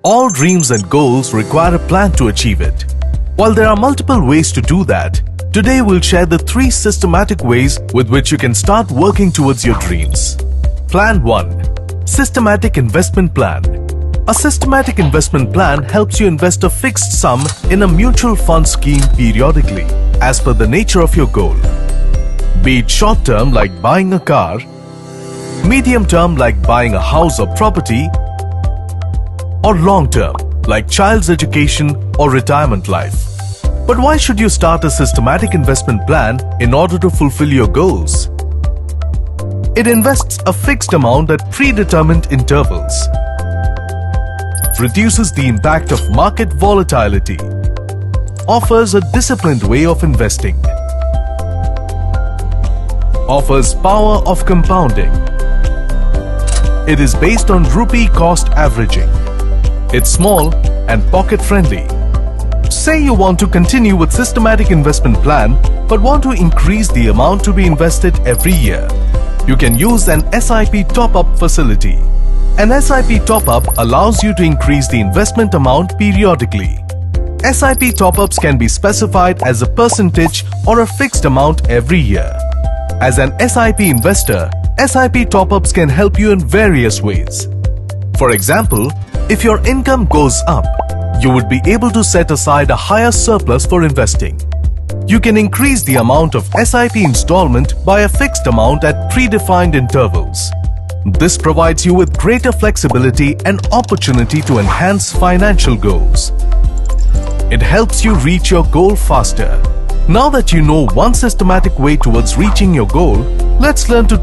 All dreams and goals require a plan to achieve it. While there are multiple ways to do that, today we'll share the 3 systematic ways with which you can start working towards your dreams. Plan 1. Systematic Investment Plan. A systematic investment plan helps you invest a fixed sum in a mutual fund scheme periodically, as per the nature of your goal. Be it short-term like buying a car, medium-term like buying a house or property, or long-term like child's education or retirement life. But why should you start a systematic investment plan in order to fulfill your goals? It invests a fixed amount at predetermined intervals, reduces the impact of market volatility, offers a disciplined way of investing, offers power of compounding. It is based on rupee cost averaging. It's small and pocket-friendly. Say you want to continue with systematic investment plan but want to increase the amount to be invested every year. You can use an SIP top-up facility. An SIP top-up allows you to increase the investment amount periodically. SIP top-ups can be specified as a percentage or a fixed amount every year. As an SIP investor, SIP top-ups can help you in various ways. For example, if your income goes up, you would be able to set aside a higher surplus for investing. You can increase the amount of SIP installment by a fixed amount at predefined intervals. This provides you with greater flexibility and opportunity to enhance financial goals. It helps you reach your goal faster. Now that you know one systematic way towards reaching your goal, let's learn to